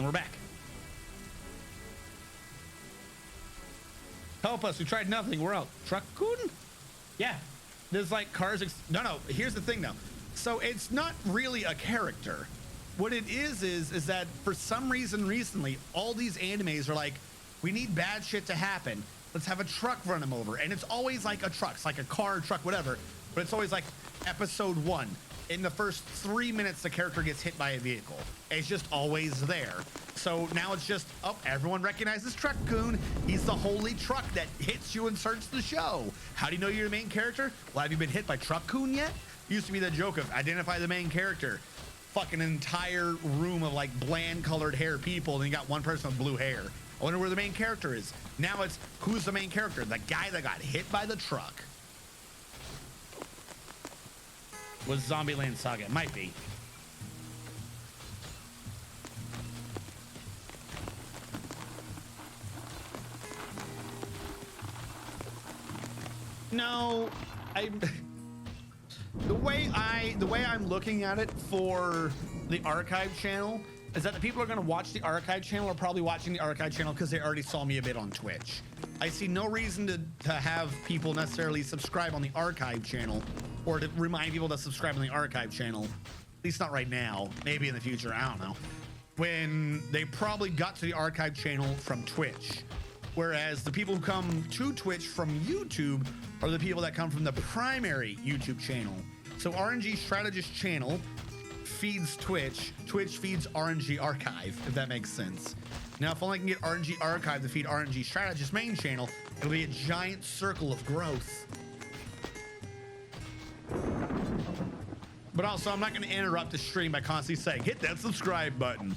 And we're back. Help us. We tried nothing. We're out. Truck-kun? Yeah. There's like cars. No. Here's the thing, though. So it's not really a character. What it is that for some reason recently, all these animes are like, we need bad shit to happen. Let's have a truck run them over. And it's always like a truck. It's like a car, truck, whatever. But it's always like episode 1. In the first 3 minutes, the character gets hit by a vehicle. It's just always there. So now it's just, oh, everyone recognizes Truck-kun. He's the holy truck that hits you and starts the show. How do you know you're the main character? Well, have you been hit by Truck-kun yet? Used to be the joke of identify the main character. Fucking entire room of like bland colored hair people, and you got one person with blue hair. I wonder where the main character is. Now it's, who's the main character? The guy that got hit by the truck. Was Zombieland Saga? It might be. No, the way I'm looking at it for the archive channel is that the people who are going to watch the archive channel are probably watching the archive channel because they already saw me a bit on Twitch. I see no reason to have people necessarily subscribe on the archive channel or to remind people to subscribe on the archive channel. At least not right now. Maybe in the future. I don't know. When they probably got to the archive channel from Twitch. Whereas the people who come to Twitch from YouTube are the people that come from the primary YouTube channel. So RNG Strategist channel feeds Twitch. Twitch feeds RNG Archive, if that makes sense. Now, if only I can get RNG Archive to feed RNG Strategist main channel, it'll be a giant circle of growth. But also, I'm not going to interrupt the stream by constantly saying, hit that subscribe button.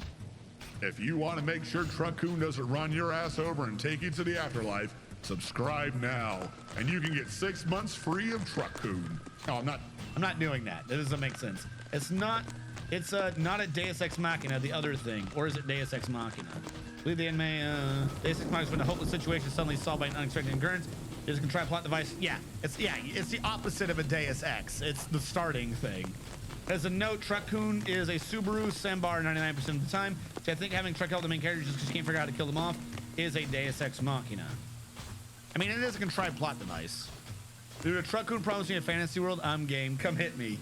If you want to make sure Truck-kun doesn't run your ass over and take you to the afterlife, subscribe now, and you can get 6 months free of Truck-kun. No, I'm not doing that. That doesn't make sense. It's not a Deus Ex Machina, the other thing, or is it Deus Ex Machina? I believe the anime, Deus Ex Machina is when a hopeless situation is suddenly solved by an unexpected occurrence. There's a contrived plot device. Yeah, it's the opposite of a Deus Ex. It's the starting thing. As a note, Truck-kun is a Subaru Sambar 99% of the time. So I think having Truck kill the main character just because you can't figure out how to kill them off is a Deus Ex Machina. I mean, it is a contrived plot device. Dude, a Truck-kun promised me a fantasy world. I'm game. Come hit me.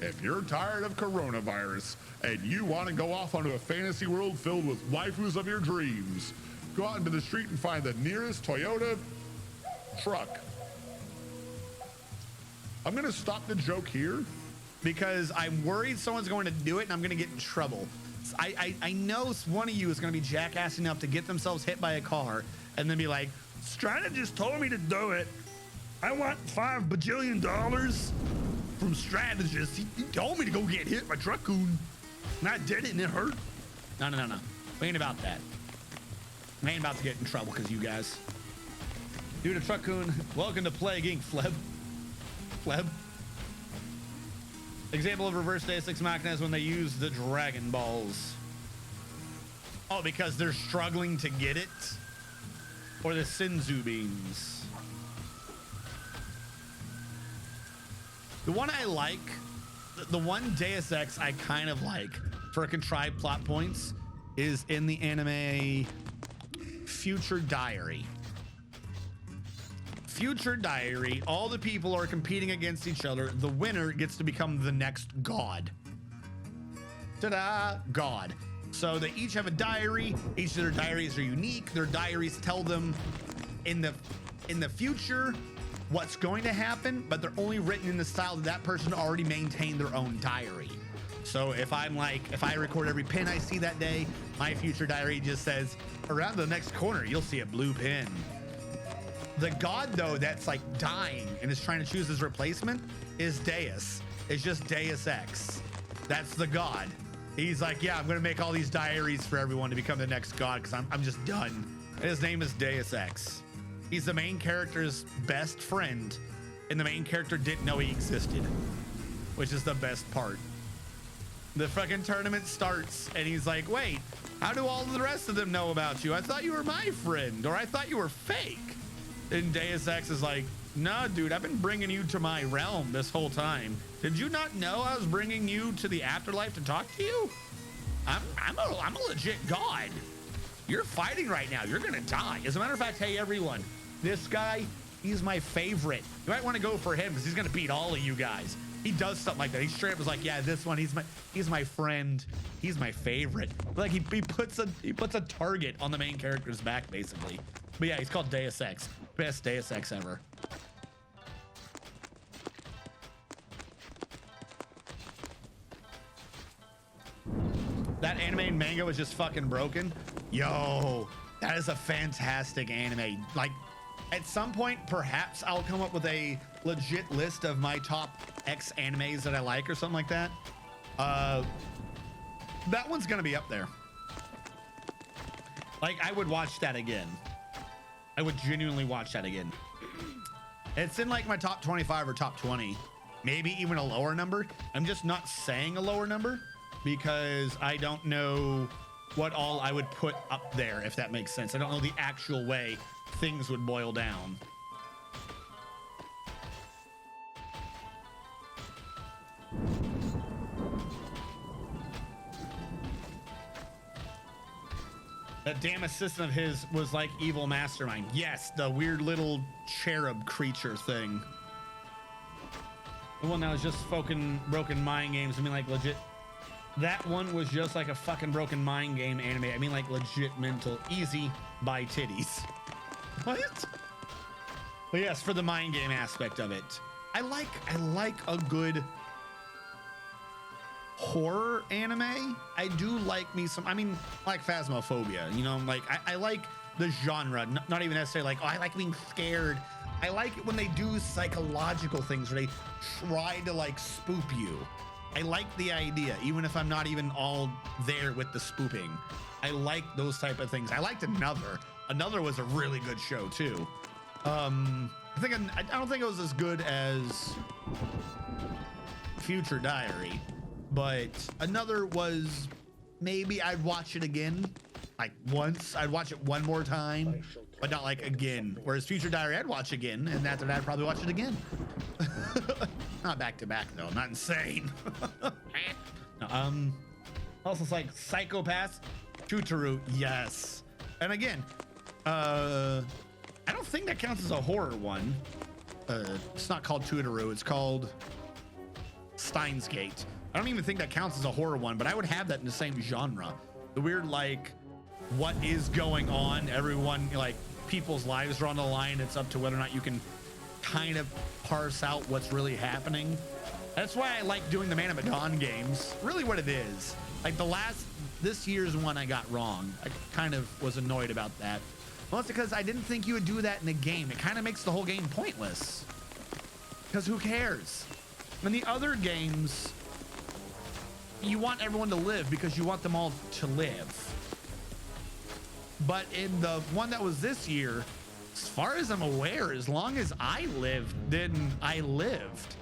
If you're tired of coronavirus and you want to go off onto a fantasy world filled with waifus of your dreams, go out into the street and find the nearest Toyota truck. I'm going to stop the joke here because I'm worried someone's going to do it and I'm going to get in trouble. I know one of you is going to be jackass enough to get themselves hit by a car and then be like, Strategist told me to do it. I want $5 bajillion from Strategist. He told me to go get hit by Truck-kun. And I did it and it hurt. No. We ain't about that. We ain't about to get in trouble because you guys. Dude, a Truck-kun, welcome to Plague Inc. Fleb. Example of reverse Deus Ex Machina is when they use the Dragon Balls. Oh, because they're struggling to get it? Or the Senzu beams. The one I like, the one Deus Ex I kind of like for contrived plot points is in the anime Future Diary. Future Diary, all the people are competing against each other. The winner gets to become the next god. Ta-da! God. So they each have a diary. Each of their diaries are unique. Their diaries tell them in the future what's going to happen, but they're only written in the style that person already maintained their own diary. So if I record every pin I see that day, my future diary just says, around the next corner, you'll see a blue pin. The god, though, that's like dying and is trying to choose his replacement is Deus. It's just Deus Ex. That's the god. He's like, yeah, I'm going to make all these diaries for everyone to become the next god because I'm just done. And his name is Deus Ex. He's the main character's best friend, and the main character didn't know he existed, which is the best part. The fucking tournament starts, and he's like, wait, how do all the rest of them know about you? I thought you were my friend, or I thought you were fake. And Deus Ex is like, nah, dude, I've been bringing you to my realm this whole time. Did you not know I was bringing you to the afterlife to talk to you? I'm a legit god. You're fighting right now. You're gonna die. As a matter of fact, hey everyone, this guy, he's my favorite. You might want to go for him because he's gonna beat all of you guys. He does something like that. He straight up was like, yeah, this one, he's my friend. He's my favorite. Like he puts a target on the main character's back, basically. But yeah, he's called Deus Ex. Best Deus Ex ever. That anime and manga was just fucking broken. Yo, that is a fantastic anime. Like, at some point, perhaps I'll come up with a legit list of my top X animes that I like or something like that. That one's gonna be up there. Like, I would watch that again. I would genuinely watch that again. It's in like my top 25 or top 20, maybe even a lower number. I'm just not saying a lower number because I don't know what all I would put up there, if that makes sense. I don't know the actual way things would boil down. That damn assistant of his was like evil mastermind. Yes, the weird little cherub creature thing. The one that was just fucking broken mind games. I mean, like legit. That one was just like a fucking broken mind game anime. I mean, like legit mental. Easy by titties. What? But yes, for the mind game aspect of it, I like a good horror anime. I do like me some, I mean, like Phasmophobia, you know, like I like the genre, not even necessarily like, oh, I like being scared. I like it when they do psychological things where they try to like spook you. I like the idea, even if I'm not even all there with the spooping. I like those type of things. I liked Another was a really good show too. I don't think it was as good as Future Diary, but Another was, maybe I'd watch it again, like once. I'd watch it one more time, but not like again. Whereas Future Diary, I'd watch again, and after that, I'd probably watch it again. Not back to back though. I'm not insane. No, also, it's like Psychopaths, Tutoru, yes. And again, I don't think that counts as a horror one. It's not called Tutoru. It's called Steins Gate. I don't even think that counts as a horror one, but I would have that in the same genre. The weird, like, what is going on? Everyone, like, people's lives are on the line. It's up to whether or not you can kind of parse out what's really happening. That's why I like doing the Man of Medan games. Really what it is. Like this year's one I got wrong. I kind of was annoyed about that. Well, it's because I didn't think you would do that in a game. It kind of makes the whole game pointless. Because who cares? In the other games, you want everyone to live because you want them all to live. But in the one that was this year, as far as I'm aware, as long as I lived, then I lived.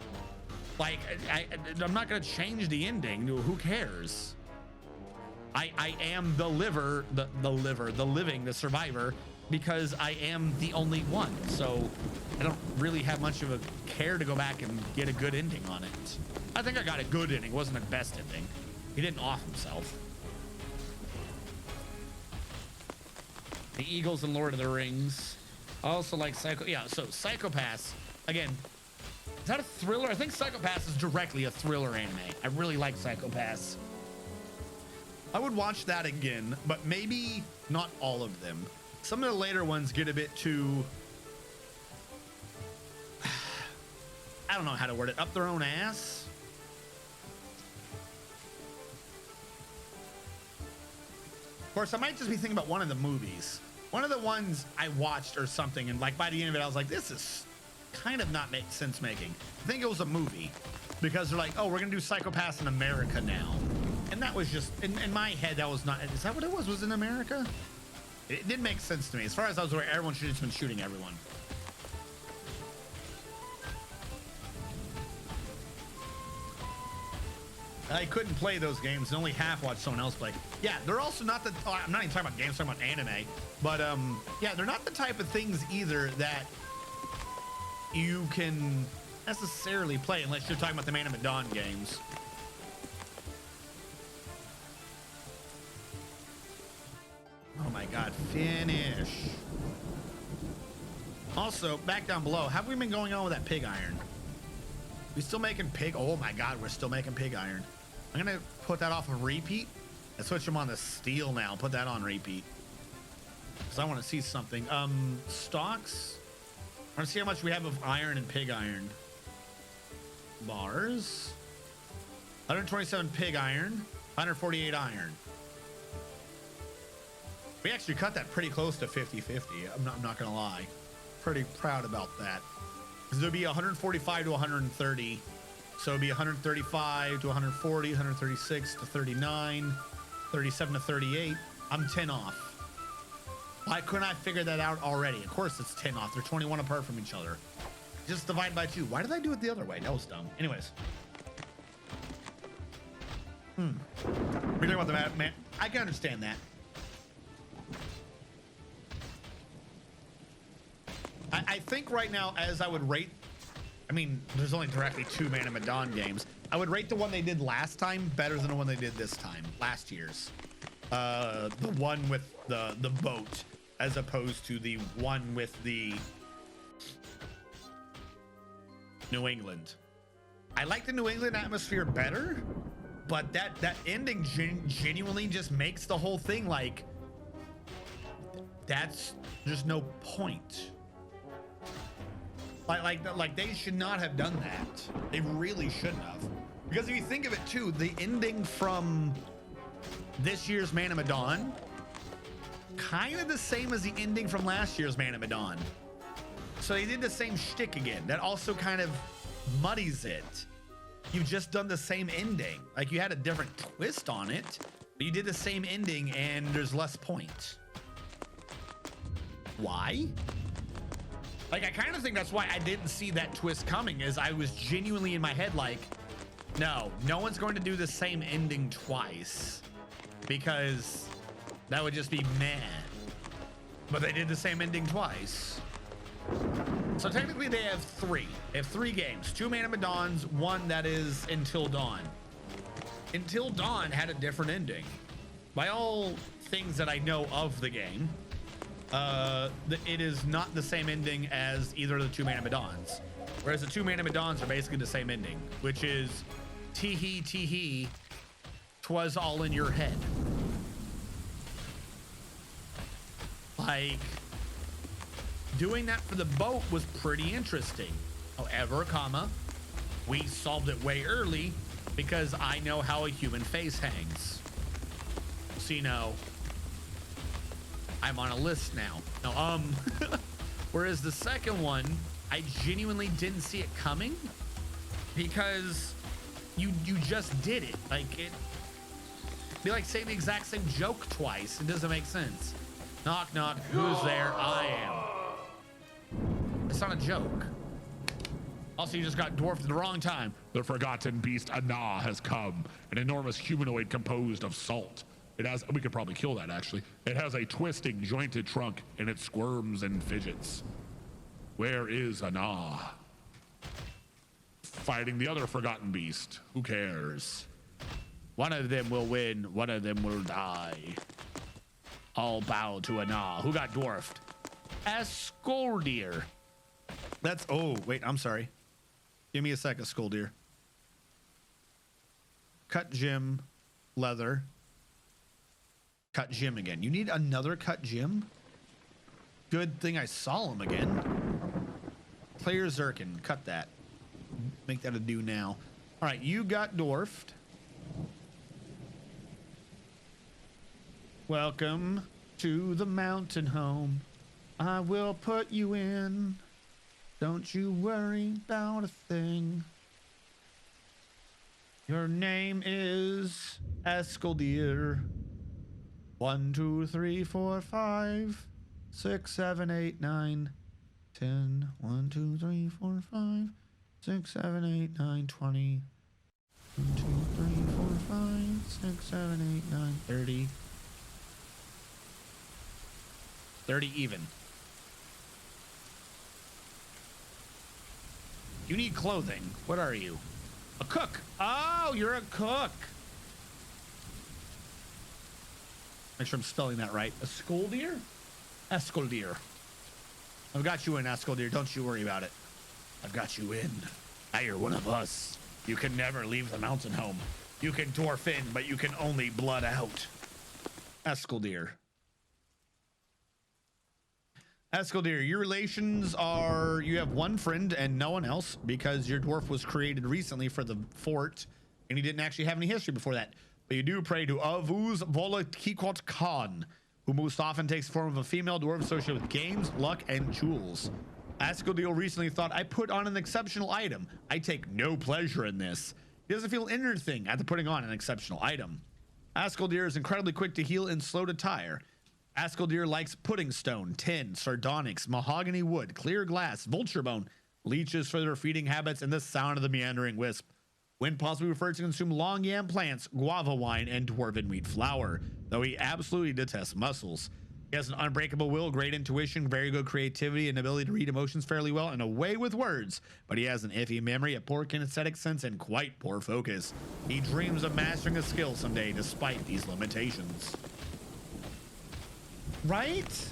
Like, I'm not going to change the ending. Who cares? I am the living, the survivor, because I am the only one. So I don't really have much of a care to go back and get a good ending on it. I think I got a good ending. It wasn't the best ending. He didn't off himself. The Eagles and Lord of the Rings. I also like so Psychopaths, again, is that a thriller? I think Psychopaths is directly a thriller anime. I really like Psychopaths. I would watch that again, but maybe not all of them. Some of the later ones get a bit too, I don't know how to word it, up their own ass. Of course, I might just be thinking about one of the movies. One of the ones I watched or something, and like by the end of it, I was like, this is kind of not sense making. I think it was a movie because they're like, oh, we're gonna do Psychopaths in America now. And that was just, in my head, that was not, is that what it was? Was it in America? It didn't make sense to me. As far as I was aware, everyone should have just been shooting everyone. I couldn't play those games and only half watch someone else play. Yeah, they're also not the, I'm not even talking about games, I'm talking about anime. But yeah, they're not the type of things either that you can necessarily play unless you're talking about the Man of Medan games. my God, finish. Also, back down below, have we been going on with that pig iron? We still making pig? Oh my God, we're still making pig iron. I'm gonna put that off of repeat and switch them on to steel now. Put that on repeat. Because I want to see something. Stocks. I want to see how much we have of iron and pig iron. Bars. 127 pig iron. 148 iron. We actually cut that pretty close to 50-50. I'm not gonna lie. Pretty proud about that. Because it'll be 145 to 130. So it'll be 135 to 140, 136 to 39, 37 to 38. I'm 10 off. Why couldn't I figure that out already? Of course it's 10 off. They're 21 apart from each other. Just divide by 2. Why did I do it the other way? That was dumb. Anyways. We're talking about the map, man. I can understand that. I think right now, as I would rate, I mean, there's only directly 2 Man of Medan games. I would rate the one they did last time better than the one they did this time, last year's. The one with the boat, as opposed to the one with the New England. I like the New England atmosphere better, but that ending genuinely just makes the whole thing like, that's just no point. Like they should not have done that. They really shouldn't have. Because if you think of it too, the ending from this year's Man of Medan, kind of the same as the ending from last year's Man of Medan. So they did the same shtick again. That also kind of muddies it. You've just done the same ending. Like you had a different twist on it, but you did the same ending and there's less point. Why? Like, I kind of think that's why I didn't see that twist coming, is I was genuinely in my head like, no one's going to do the same ending twice, because that would just be meh. But they did the same ending twice. So technically they have 3. They have 3 games, 2 Man of Medans, 1 that is Until Dawn. Until Dawn had a different ending. By all things that I know of the game, it is not the same ending as either of the 2 Man of Medans. Whereas the 2 Man of Medans are basically the same ending, which is tee hee, 'twas all in your head. Like, doing that for the boat was pretty interesting. However, we solved it way early because I know how a human face hangs. So, you know, I'm on a list now. No, whereas the second one, I genuinely didn't see it coming because you just did it. Like, it'd be like saying the exact same joke twice. It doesn't make sense. Knock, knock, who's there? I am. It's not a joke. Also, you just got dwarfed at the wrong time. The forgotten beast Anah has come, an enormous humanoid composed of salt. It has, we could probably kill that actually. It has a twisting, jointed trunk and it squirms and fidgets. Where is Anah? Fighting the other forgotten beast. Who cares? One of them will win, one of them will die. All bow to Anah. Who got dwarfed? Askoldir. That's, oh, wait, I'm sorry. Give me a second, Skoldir. Cut Jim, leather. Cut Jim again. You need another cut Jim? Good thing I saw him again. Player Zirkin, cut that. Make that a do now. All right, you got dwarfed. Welcome to the mountain home. I will put you in. Don't you worry about a thing. Your name is Eskeldir. 1, 2, 3, 4, 5, 6, 7, 8, 9, 10. 1, 2, 3, 4, 5, 6, 7, 8, 9, 20. 1, 2, 3, 4, 5, 6, 7, 8, 9, 30. 30 even. You need clothing. What are you? A cook. Oh, you're a cook. Make sure I'm spelling that right. Ascoldir? Ascoldir. I've got you in, Ascoldir. Don't you worry about it. I've got you in. Now you're one of us. You can never leave the mountain home. You can dwarf in, but you can only blood out. Ascoldir. Ascoldir, your relations are, you have one friend and no one else because your dwarf was created recently for the fort and he didn't actually have any history before that. But you do pray to Avuz Volakikot Khan, who most often takes the form of a female dwarf associated with games, luck, and jewels. Ascodil recently thought, I put on an exceptional item. I take no pleasure in this. He doesn't feel anything at the putting on an exceptional item. Ascodil is incredibly quick to heal and slow to tire. Ascodil likes pudding stone, tin, sardonyx, mahogany wood, clear glass, vulture bone, leeches for their feeding habits, and the sound of the meandering wisp. When possibly preferred to consume long yam plants, guava wine, and dwarven wheat flour, though he absolutely detests mussels. He has an unbreakable will, great intuition, very good creativity, and ability to read emotions fairly well, and a way with words, but he has an iffy memory, a poor kinesthetic sense, and quite poor focus. He dreams of mastering a skill someday despite these limitations. Right?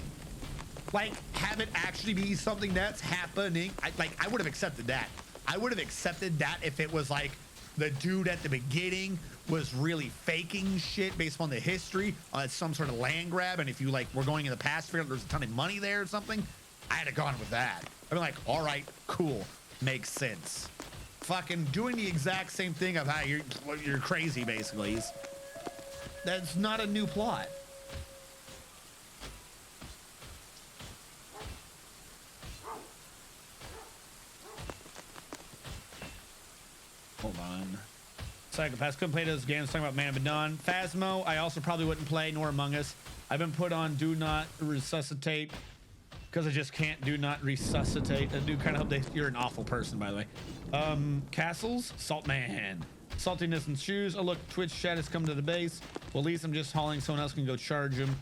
Like, have it actually be something that's happening. I would have accepted that. I would have accepted that if it was like the dude at the beginning was really faking shit based on the history. It's some sort of land grab, and if you like were going in the past, figured there's a ton of money there or something, I'd have gone with that. I'd be like, all right, cool, makes sense. Fucking doing the exact same thing of how you're crazy, basically. That's not a new plot. Hold on. Psychopaths couldn't play those games talking about Man of Dawn. Phasmo, I also probably wouldn't play, nor Among Us. I've been put on Do Not Resuscitate because I just can't do not resuscitate. I do kind of hope you're an awful person, by the way. Castles, Saltman. Saltiness and shoes. Oh, look, Twitch chat has come to the base. Well, at least I'm just hauling. Someone else can go charge him.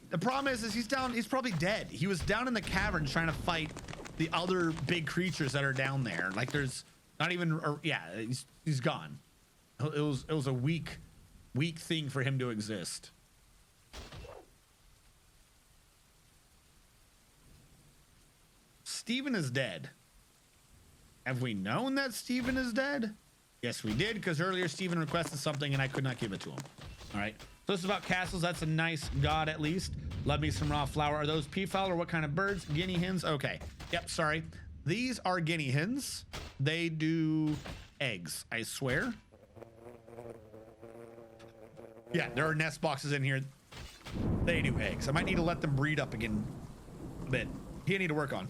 The problem is he's down. He's probably dead. He was down in the cavern trying to fight the other big creatures that are down there. Like there's not even, or, yeah, he's gone. It was a weak thing for him to exist. Steven is dead. Have we known that Steven is dead? Yes, we did, because earlier Steven requested something and I could not give it to him. All right. So this is about castles. That's a nice god, at least. Love me some raw flour. Are those peafowl or what kind of birds? Guinea hens? Okay. Yep, sorry. These are guinea hens. They do eggs, I swear. Yeah, there are nest boxes in here. They do eggs. I might need to let them breed up again a bit. Here, I need to work on.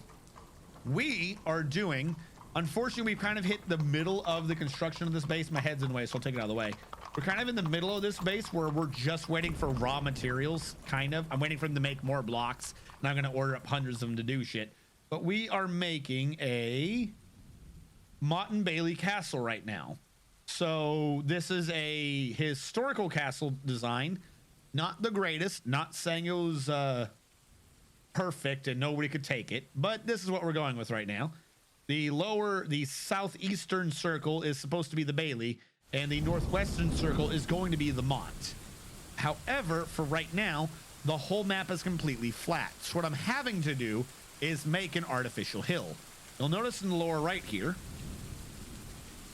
We are doing, unfortunately, we've kind of hit the middle of the construction of this base. My head's in the way, so I'll take it out of the way. We're kind of in the middle of this base where we're just waiting for raw materials, kind of. I'm waiting for them to make more blocks, and I'm going to order up hundreds of them to do shit. But we are making a Mott and Bailey castle right now. So this is a historical castle design. Not the greatest. Not saying it was perfect and nobody could take it. But this is what we're going with right now. The southeastern circle is supposed to be the Bailey. And the northwestern circle is going to be the Mott. However, for right now, the whole map is completely flat. So what I'm having to do is make an artificial hill. You'll notice in the lower right here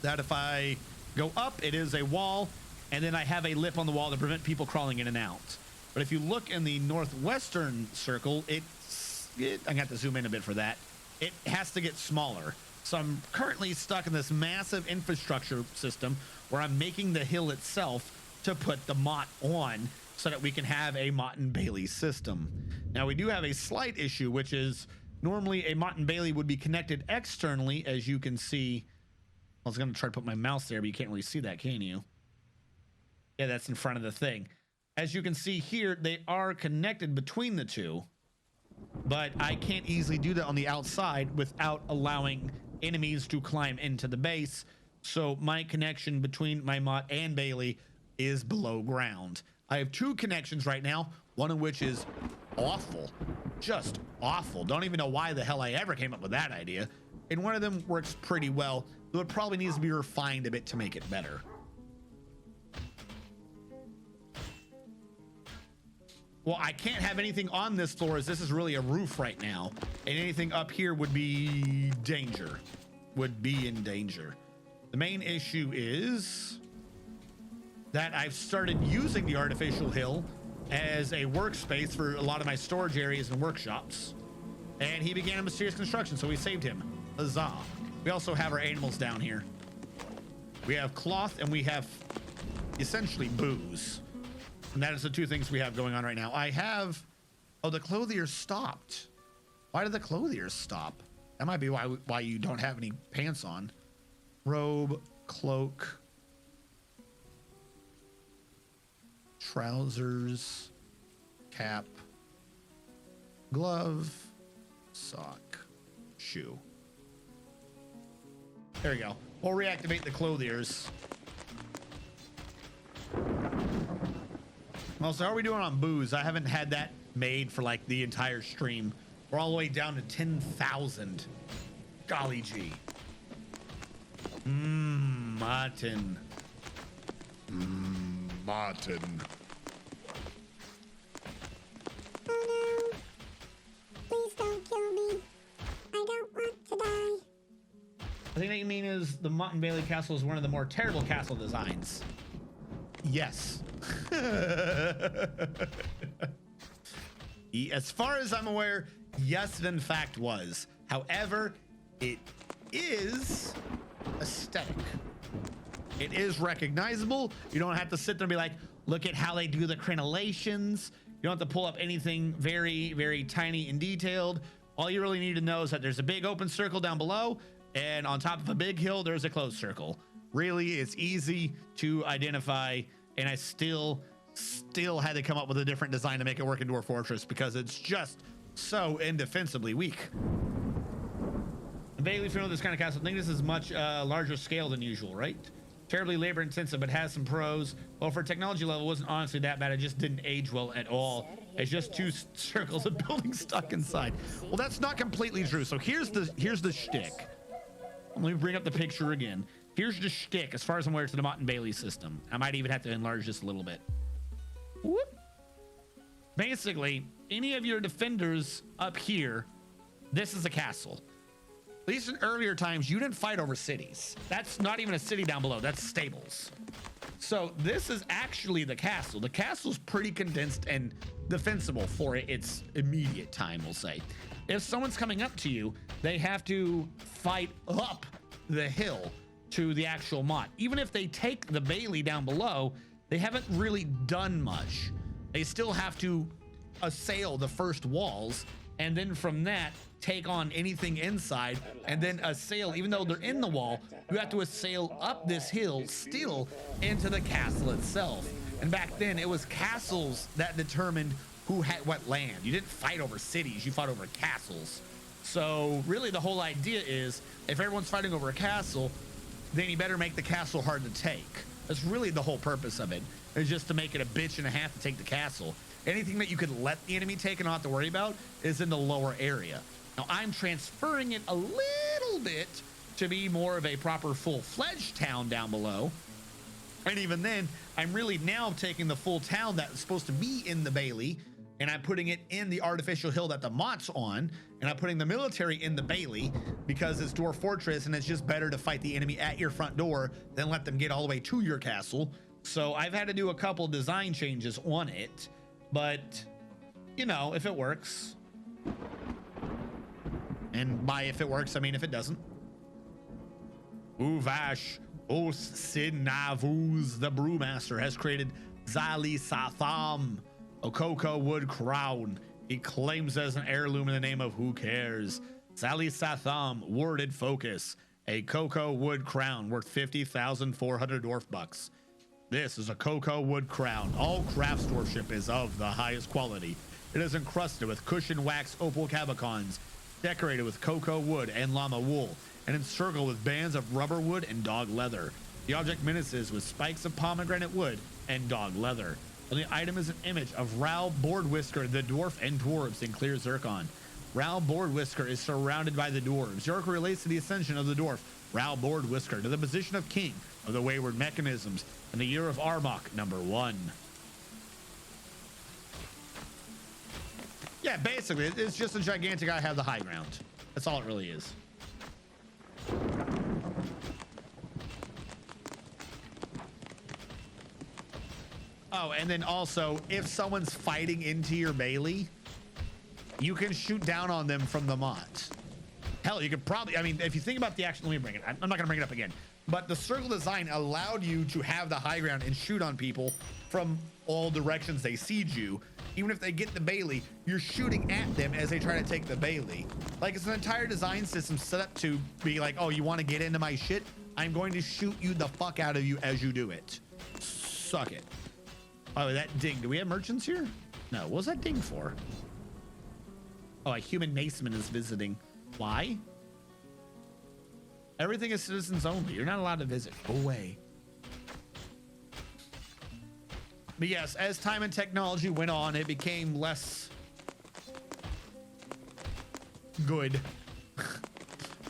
that if I go up, it is a wall, and then I have a lip on the wall to prevent people crawling in and out. But if you look in the northwestern circle, I'm gonna have to zoom in a bit for that. It has to get smaller. So I'm currently stuck in this massive infrastructure system where I'm making the hill itself to put the Mott on so that we can have a Mott and Bailey system. Now we do have a slight issue, which is normally a Mott and Bailey would be connected externally, as you can see. I was going to try to put my mouse there, but you can't really see that, can you? Yeah, that's in front of the thing. As you can see here, they are connected between the two, but I can't easily do that on the outside without allowing enemies to climb into the base. So my connection between my Mott and Bailey is below ground. I have two connections right now, one of which is awful, just awful. Don't even know why the hell I ever came up with that idea. And one of them works pretty well, though it probably needs to be refined a bit to make it better. Well, I can't have anything on this floor as this is really a roof right now. And anything up here would be danger. Would be in danger. The main issue is that I've started using the artificial hill as a workspace for a lot of my storage areas and workshops. And he began a mysterious construction, so we saved him. Huzzah. We also have our animals down here. We have cloth and we have essentially booze. And that is the two things we have going on right now. I have, oh, the clothiers stopped. Why did the clothiers stop? That might be why you don't have any pants on. Robe, cloak, trousers, cap, glove, sock, shoe. There we go. We'll reactivate the clothiers. Well, so how are we doing on booze? I haven't had that made for like the entire stream. We're all the way down to 10,000. Golly gee. Mutton. Martin. Oh no. Please don't kill me. I don't want to die. I think what you mean is the Mutton Bailey Castle is one of the more terrible castle designs. Yes. As far as I'm aware, yes, it in fact was. However, it is aesthetic. It is recognizable. You don't have to sit there and be like, look at how they do the crenellations. You don't have to pull up anything very, very tiny and detailed. All you really need to know is that there's a big open circle down below, and on top of a big hill, there's a closed circle. Really, it's easy to identify, and I still had to come up with a different design to make it work in Dwarf Fortress because it's just so indefensibly weak. The Bailey funeral, this kind of castle, I think this is much larger scale than usual, right? Terribly labor intensive, but has some pros. Well, for technology level, it wasn't honestly that bad. It just didn't age well at all. It's just two circles of buildings stuck inside. Well, that's not completely true. So here's the shtick. Let me bring up the picture again. Here's the shtick as far as I'm aware to the Mott and Bailey system. I might even have to enlarge this a little bit. Whoop. Basically, any of your defenders up here, this is a castle. At least in earlier times, you didn't fight over cities. That's not even a city down below. That's stables. So this is actually the castle. The castle's pretty condensed and defensible for its immediate time, we'll say. If someone's coming up to you, they have to fight up the hill to the actual Mott. Even if they take the Bailey down below, they haven't really done much. They still have to assail the first walls, and then from that, take on anything inside, and then assail, even though they're in the wall, you have to assail up this hill still into the castle itself. And back then, it was castles that determined who had what land. You didn't fight over cities, you fought over castles. So really the whole idea is, if everyone's fighting over a castle, then you better make the castle hard to take. That's really the whole purpose of it, is just to make it a bitch and a half to take the castle. Anything that you could let the enemy take and not have to worry about is in the lower area. Now I'm transferring it a little bit to be more of a proper full-fledged town down below. And even then, I'm really now taking the full town that's supposed to be in the Bailey, and I'm putting it in the artificial hill that the Mott's on, and I'm putting the military in the Bailey because it's Dwarf Fortress and it's just better to fight the enemy at your front door than let them get all the way to your castle. So I've had to do a couple design changes on it, but you know, if it works. And by if it works, I mean if it doesn't. Uvash Os Sinavuz, the brewmaster, has created Zali Satham, a cocoa wood crown. He claims as an heirloom in the name of who cares. Zali Satham, worded focus, a cocoa wood crown worth 50,400 dwarf bucks. This is a cocoa wood crown. All craftsmanship is of the highest quality. It is encrusted with cushioned wax opal cabacons, decorated with cocoa wood and llama wool, and encircled with bands of rubber wood and dog leather. The object menaces with spikes of pomegranate wood and dog leather. On the item is an image of Ral Boardwhisker, the dwarf, and dwarves in clear zircon. Ral Boardwhisker is surrounded by the dwarves. York relates to the ascension of the dwarf, Ral Boardwhisker, to the position of king of the wayward mechanisms in the year of Armok #1. Yeah, basically, it's just a gigantic guy have the high ground. That's all it really is. Oh, and then also, if someone's fighting into your Bailey, you can shoot down on them from the mont. Hell, you could probably, I mean, if you think about the action, let me bring it. I'm not going to bring it up again. But the circle design allowed you to have the high ground and shoot on people from all directions they siege you. Even if they get the Bailey, you're shooting at them as they try to take the Bailey. Like, it's an entire design system set up to be like, oh, you want to get into my shit? I'm going to shoot you the fuck out of you as you do it. Suck it. Oh, that ding. Do we have merchants here? No. What was that ding for? Oh, a human maceman is visiting. Why? Everything is citizens only. You're not allowed to visit. Go away. But yes, as time and technology went on, it became less good.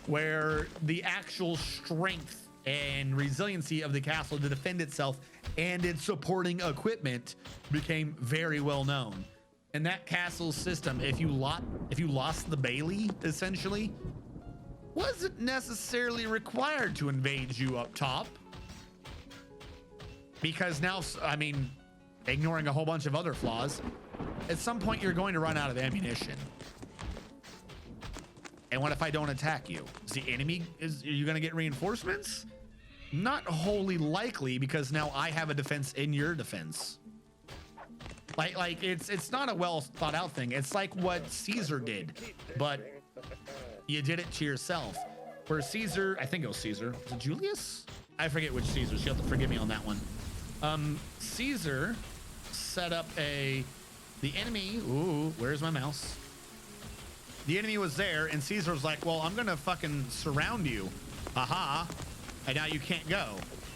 Where the actual strength and resiliency of the castle to defend itself and its supporting equipment became very well known. And that castle system, if you lost the Bailey, essentially, wasn't necessarily required to invade you up top. Because now, I mean, ignoring a whole bunch of other flaws, at some point you're going to run out of ammunition. And what if I don't attack you? Is the enemy, are you going to get reinforcements? Not wholly likely, because now I have a defense in your defense. Like it's not a well thought out thing. It's like what Caesar did, but you did it to yourself. Where Caesar, I think it was Caesar. Was it Julius? I forget which Caesar. So you have to forgive me on that one. Caesar set up the enemy. Ooh, where's my mouse? The enemy was there, and Caesar was like, well, I'm gonna fucking surround you. Haha. And now you can't go.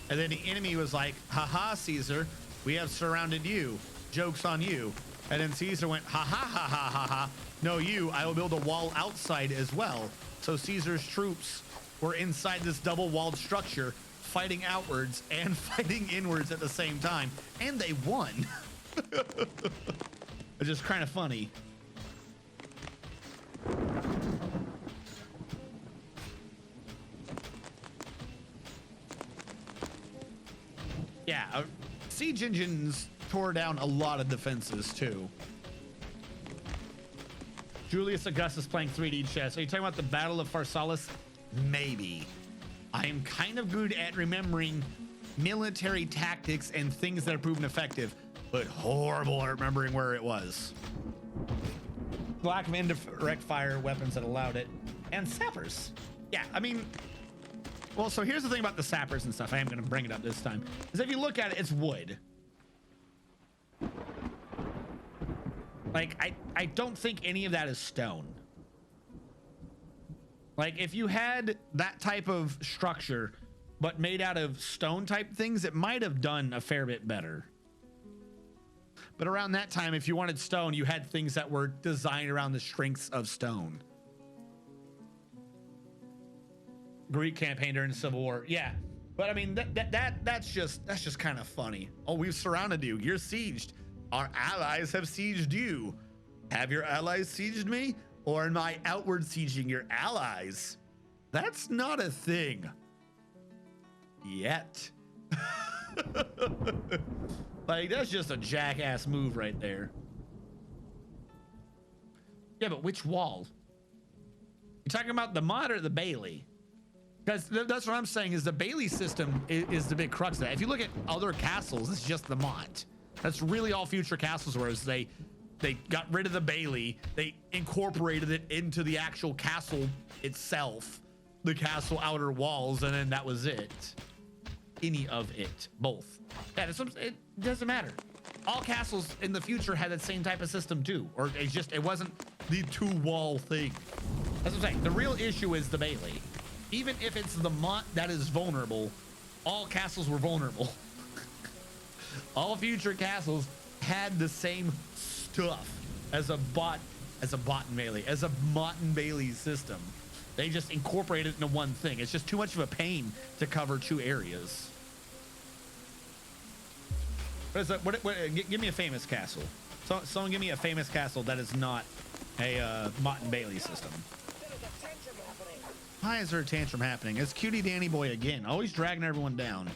And then the enemy was like, haha, Caesar, we have surrounded you. Joke's on you. And then Caesar went, ha ha ha ha ha ha. No, you, I will build a wall outside as well. So Caesar's troops were inside this double walled structure, fighting outwards and fighting inwards at the same time. And they won. It's just kind of funny. Yeah, siege engines tore down a lot of defenses too. Julius Augustus playing 3D chess. Are you talking about the Battle of Pharsalus? Maybe. I am kind of good at remembering military tactics and things that have proven effective, but horrible at remembering where it was. Lack of indirect fire weapons that allowed it, and sappers. Yeah, I mean, well, so here's the thing about the sappers and stuff. I am going to bring it up this time. Is if you look at it, it's wood. Like, I don't think any of that is stone. Like, if you had that type of structure, but made out of stone type things, it might have done a fair bit better. But around that time, if you wanted stone, you had things that were designed around the strengths of stone. Greek campaign during the Civil War. Yeah. But I mean, that's just kind of funny. Oh, we've surrounded you. You're sieged. Our allies have sieged you. Have your allies sieged me? Or am I outward sieging your allies? That's not a thing. Yet. Like, that's just a jackass move right there. Yeah, but which wall? You talking about the mod or the Bailey? Because that's what I'm saying is the Bailey system is the big crux of that. If you look at other castles, it's just the mod. That's really all future castles were, is they got rid of the Bailey, they incorporated it into the actual castle itself, the castle outer walls, and then that was it. Any of it, both. Yeah, it doesn't matter. All castles in the future had that same type of system too, or it wasn't the two wall thing. That's what I'm saying. The real issue is the Bailey. Even if it's the mont that is vulnerable, all castles were vulnerable. All future castles had the same stuff as a mont and Bailey system. They just incorporated it into one thing. It's just too much of a pain to cover two areas. What is that? Give me a famous castle. So, someone give me a famous castle that is not a Mott and Bailey system. Why is there a tantrum happening? It's Cutie Danny Boy again, always dragging everyone down.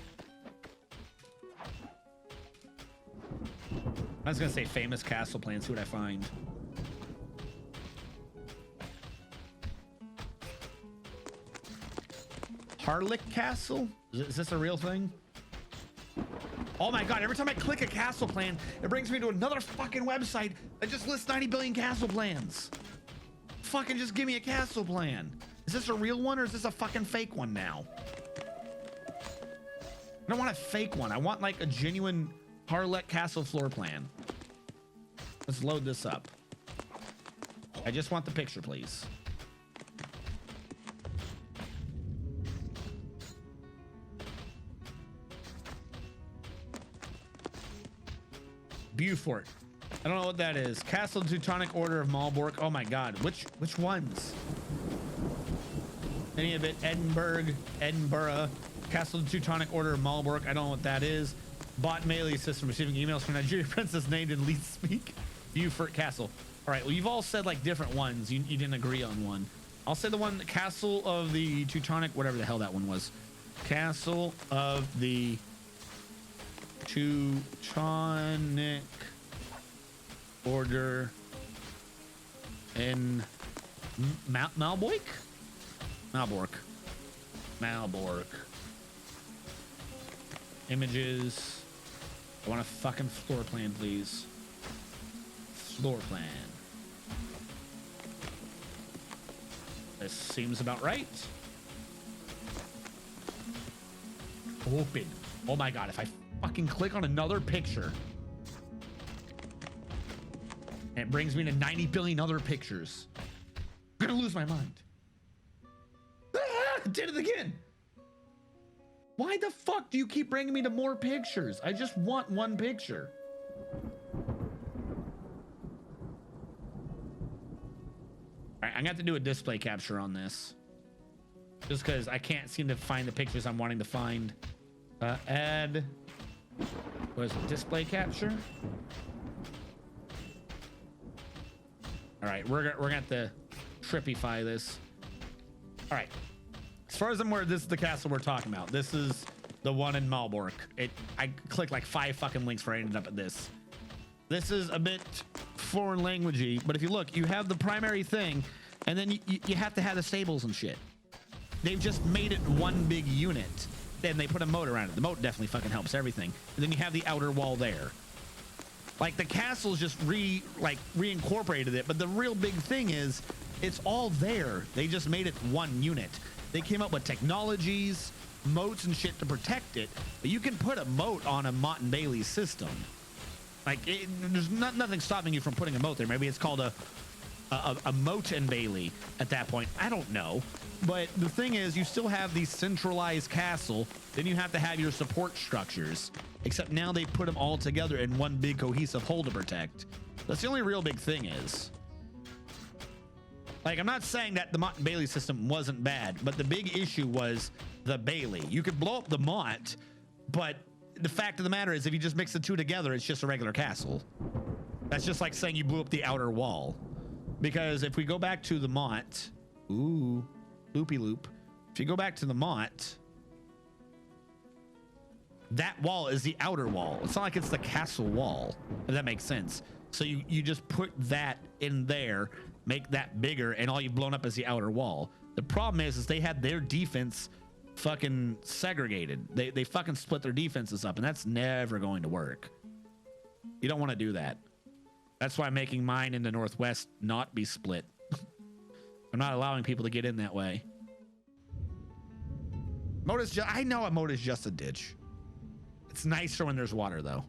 I was gonna say famous castle plan, see what I find. Harlick Castle? Is this a real thing? Oh my god, every time I click a castle plan, it brings me to another fucking website that just lists 90 billion castle plans. Fucking just give me a castle plan. Is this a real one or is this a fucking fake one now? I don't want a fake one. I want like a genuine Harlech Castle floor plan. Let's load this up. I just want the picture, please. Beaufort. I don't know what that is. Castle Teutonic Order of Malbork. Oh my god. Which ones? Any of it? Edinburgh. Castle Teutonic Order of Malbork. I don't know what that is. Bot melee system receiving emails from Nigerian princess named in least speak. Beaufort Castle. All right. Well, you've all said like different ones. You didn't agree on one. I'll say the one, Castle of the Teutonic, whatever the hell that one was. Castle of the Teutonic Order in Malbork. Images. I want a fucking floor plan, please. Floor plan. This seems about right. Open. Oh my god, if I fucking click on another picture and it brings me to 90 billion other pictures, I'm gonna lose my mind. Ah, did it again. Why the fuck do you keep bringing me to more pictures? I just want one picture. All right, I'm gonna have to do a display capture on this just because I can't seem to find the pictures I'm wanting to find. Add, what is it, display capture? All right, we're gonna have to trippify this. All right, as far as I'm aware, this is the castle we're talking about. This is the one in Malbork. I clicked like 5 fucking links before I ended up at this. This is a bit foreign languagey, but if you look, you have the primary thing, and then you have to have the stables and shit. They've just made it one big unit. Then they put a moat around it. The moat definitely fucking helps everything. And then you have the outer wall there. Like the castle's just reincorporated it, but the real big thing is it's all there. They just made it one unit. They came up with technologies, moats and shit to protect it, but you can put a moat on a Mott and Bailey system. Like there's nothing stopping you from putting a moat there. Maybe it's called a moat and Bailey at that point. I don't know. But the thing is, you still have the centralized castle. Then you have to have your support structures. Except now they put them all together in one big cohesive whole to protect. That's the only real big thing is. Like, I'm not saying that the Mott and Bailey system wasn't bad, but the big issue was the Bailey. You could blow up the Mott, but the fact of the matter is if you just mix the two together, it's just a regular castle. That's just like saying you blew up the outer wall. Because if we go back to the Mott, ooh, loopy loop. If you go back to the Mott, that wall is the outer wall. It's not like it's the castle wall, if that makes sense. So you just put that in there, make that bigger, and all you've blown up is the outer wall. The problem is they had their defense fucking segregated. They fucking split their defenses up, and that's never going to work. You don't want to do that. That's why I'm making mine in the northwest not be split. I'm not allowing people to get in that way. Moat is I know a moat is just a ditch. It's nicer when there's water, though.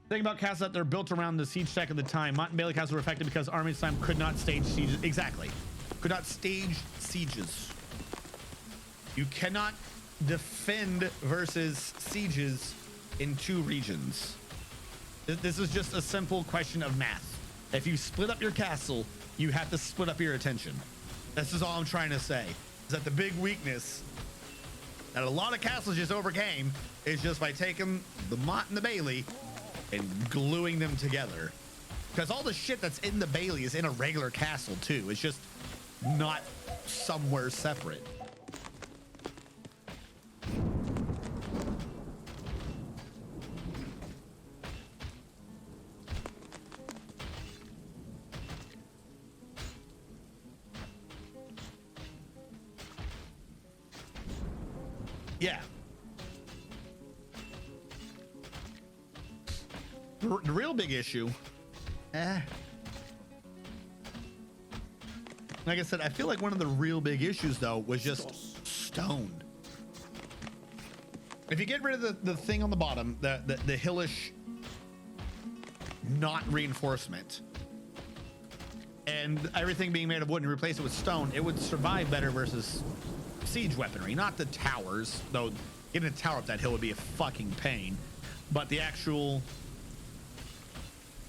Thing about castles that they're built around the siege tech of the time. Mott and Bailey castles were effective because armies time could not stage sieges. Exactly. Could not stage sieges. You cannot defend versus sieges in two regions. This is just a simple question of math. If you split up your castle, you have to split up your attention. This is all I'm trying to say. Is that the big weakness that a lot of castles just overcame is just by taking the Mott and the Bailey and gluing them together. Because all the shit that's in the Bailey is in a regular castle too. It's just not somewhere separate. Yeah. The real big issue, like I said, I feel like one of the real big issues though was just stone. If you get rid of the thing on the bottom, the hillish not reinforcement, and everything being made of wood and replace it with stone, it would survive better versus siege weaponry. Not the towers, though getting a tower up that hill would be a fucking pain, but the actual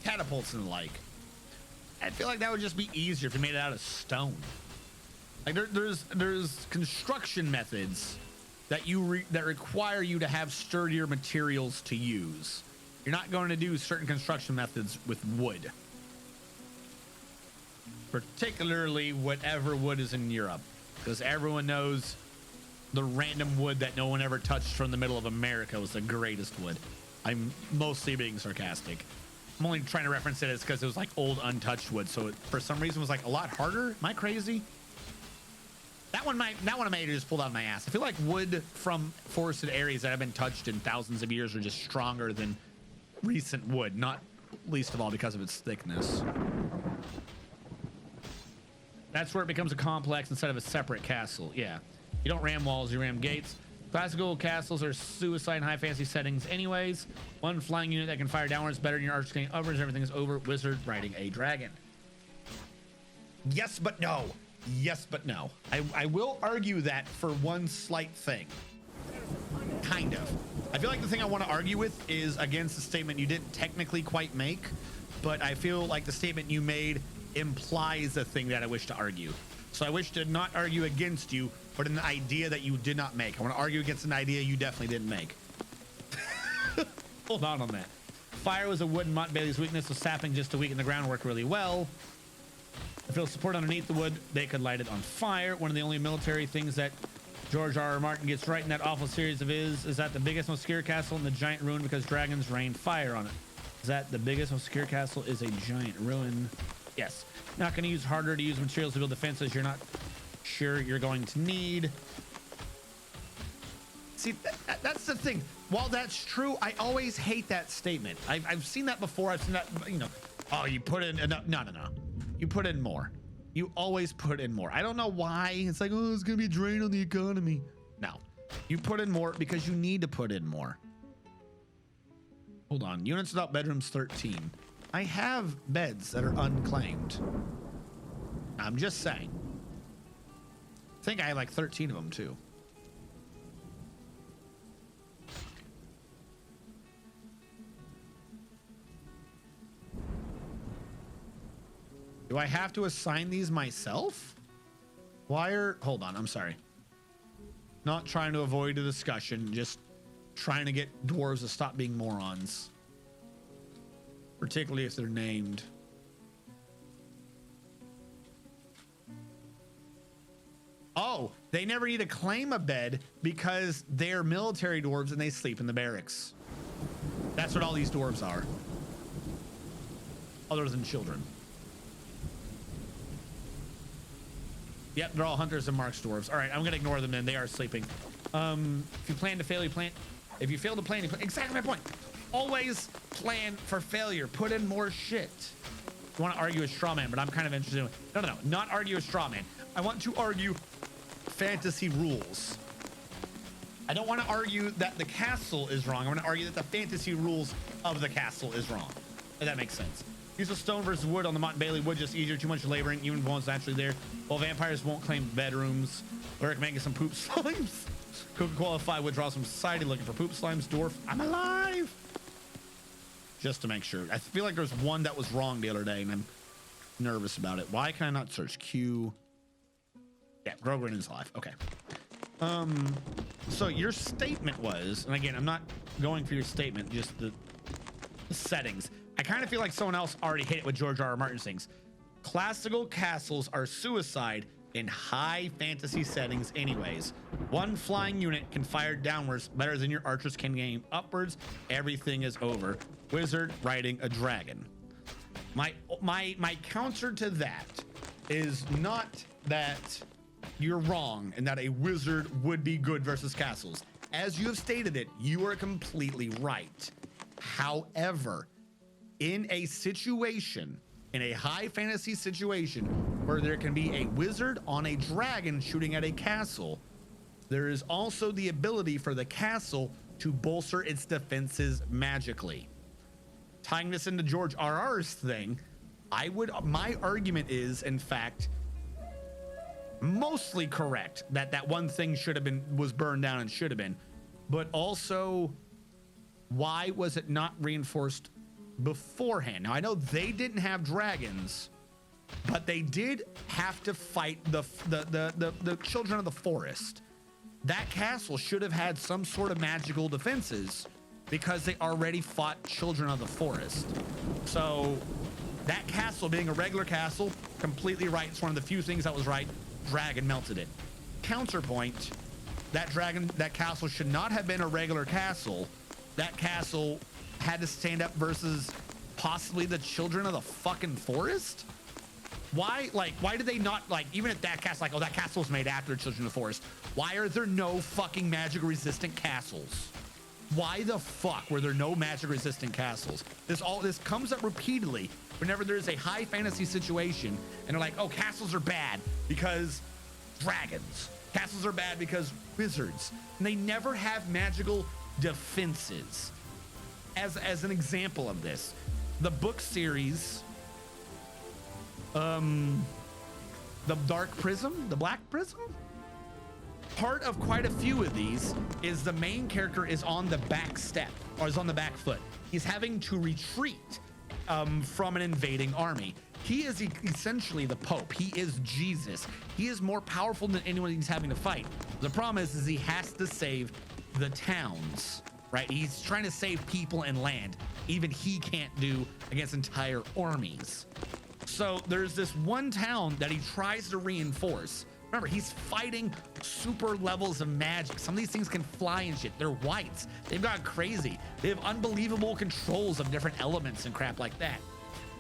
catapults and the like. I feel like that would just be easier if you made it out of stone. Like there's construction methods that that require you to have sturdier materials to use. You're not going to do certain construction methods with wood, particularly whatever wood is in Europe, because everyone knows the random wood that no one ever touched from the middle of America was the greatest wood. I'm mostly being sarcastic. I'm only trying to reference it as because it was like old untouched wood, so it for some reason was like a lot harder. Am I crazy? That one I may have just pulled out of my ass. I feel like wood from forested areas that have been touched in thousands of years are just stronger than recent wood, not least of all because of its thickness. That's where it becomes a complex instead of a separate castle. Yeah, you don't ram walls, you ram gates. Classical castles are suicide in high fantasy settings anyways. One flying unit that can fire downwards better than your archers getting upwards. Everything is over. Wizard riding a dragon. Yes, but no. Yes, but no. I will argue that for one slight thing. Kind of. I feel like the thing I want to argue with is against the statement you didn't technically quite make, but I feel like the statement you made implies a thing that I wish to argue. So I wish to not argue against you, but an idea that you did not make. I want to argue against an idea you definitely didn't make. Hold on that. Fire was a wood and Mott Bailey's weakness, so sapping just to weaken the groundwork really well. If it'll support underneath the wood, they could light it on fire. One of the only military things that George R.R. Martin gets right in that awful series of is that the biggest, most secure castle in the giant ruin because dragons rain fire on it. Is that the biggest, most secure castle is a giant ruin? Yes. Not going to use harder to use materials to build defenses you're not sure you're going to need. See, that's the thing. While that's true, I always hate that statement. I've seen that before. I've seen that, you know, oh, you put in enough. No. You put in more. You always put in more. I don't know why. It's like, oh, it's going to be a drain on the economy. No. You put in more because you need to put in more. Hold on. Units without bedrooms 13. I have beds that are unclaimed. I'm just saying. I think I have like 13 of them too. Do I have to assign these myself? Hold on, I'm sorry. Not trying to avoid a discussion, just trying to get dwarves to stop being morons. Particularly if they're named. Oh, they never need to claim a bed because they're military dwarves and they sleep in the barracks. That's what all these dwarves are. Other than children. Yep, they're all hunters and marks dwarves. All right, I'm gonna ignore them then. They are sleeping. If you plan to fail, you plan. If you fail to plan, you plan. Exactly my point. Always plan for failure. Put in more shit. You want to argue a straw man, but I'm kind of interested in. No. Not argue a straw man. I want to argue fantasy rules. I don't want to argue that the castle is wrong. I want to argue that the fantasy rules of the castle is wrong. If that makes sense. Use of stone versus wood on the Mott and Bailey. Wood just easier, too much laboring. Even bones naturally there. While vampires won't claim bedrooms. Lyric making some poop slimes. Could qualify withdraws from society looking for poop slimes. Dwarf, I'm alive. Just to make sure. I feel like there's one that was wrong the other day and I'm nervous about it. Why can I not search Q? Yeah, Grogrin is alive. Okay. So your statement was, and again, I'm not going for your statement, just the settings. I kind of feel like someone else already hit it with George R. R. Martin's things. Classical castles are suicide in high fantasy settings anyways. One flying unit can fire downwards better than your archers can aim upwards. Everything is over. Wizard riding a dragon. My counter to that is not that you're wrong and that a wizard would be good versus castles. As you have stated it, you are completely right. However, in a situation, in a high fantasy situation where there can be a wizard on a dragon shooting at a castle, there is also the ability for the castle to bolster its defenses magically. Tying this into George R.R.'s thing, my argument is, in fact, mostly correct that that one thing was burned down and should have been, but also why was it not reinforced beforehand? Now I know they didn't have dragons, but they did have to fight the children of the forest. That castle should have had some sort of magical defenses because they already fought children of the forest. So that castle being a regular castle, completely right. It's one of the few things that was right. Dragon melted it. Counterpoint, that castle should not have been a regular castle. That castle had to stand up versus possibly the children of the fucking forest. Why did they not, like, even at that castle, like, oh, that castle was made after the children of the forest, why are there no fucking magic resistant castles? Why the fuck were there no magic resistant castles? This comes up repeatedly whenever there's a high fantasy situation and they're like, oh, castles are bad because dragons. Castles are bad because wizards. And they never have magical defenses. As an example of this, the book series, the Dark Prism, the Black Prism, part of quite a few of these is the main character is on the back step or is on the back foot. He's having to retreat from an invading army. He is essentially the Pope. He is Jesus. He is more powerful than anyone he's having to fight. The problem is he has to save the towns, right? He's trying to save people and land. Even he can't do against entire armies. So there's this one town that he tries to reinforce. Remember, he's fighting super levels of magic. Some of these things can fly and shit. They're whites. They've gone crazy. They have unbelievable controls of different elements and crap like that.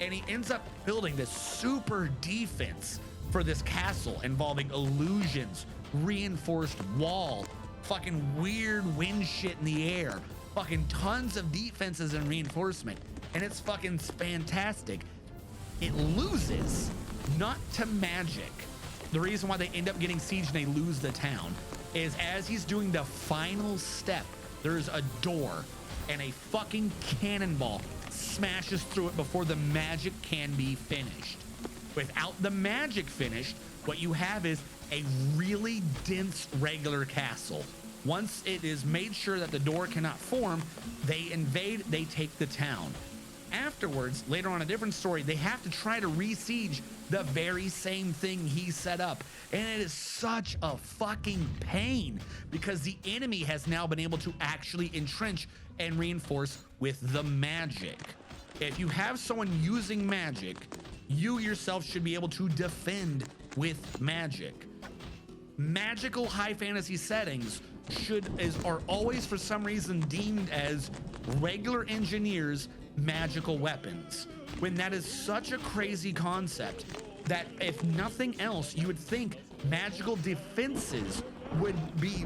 And he ends up building this super defense for this castle involving illusions, reinforced wall, fucking weird wind shit in the air, fucking tons of defenses and reinforcement. And it's fucking fantastic. It loses, not to magic. The reason why they end up getting siege and they lose the town is as he's doing the final step, there's a door and a fucking cannonball smashes through it before the magic can be finished. Without the magic finished, what you have is a really dense regular castle. Once it is made sure that the door cannot form, they invade, they take the town. Afterwards, later on a different story, they have to try to re-siege the very same thing he set up. And it is such a fucking pain because the enemy has now been able to actually entrench and reinforce with the magic. If you have someone using magic, you yourself should be able to defend with magic. Magical high fantasy settings are always for some reason deemed as regular engineers magical weapons, when that is such a crazy concept that if nothing else, you would think magical defenses would be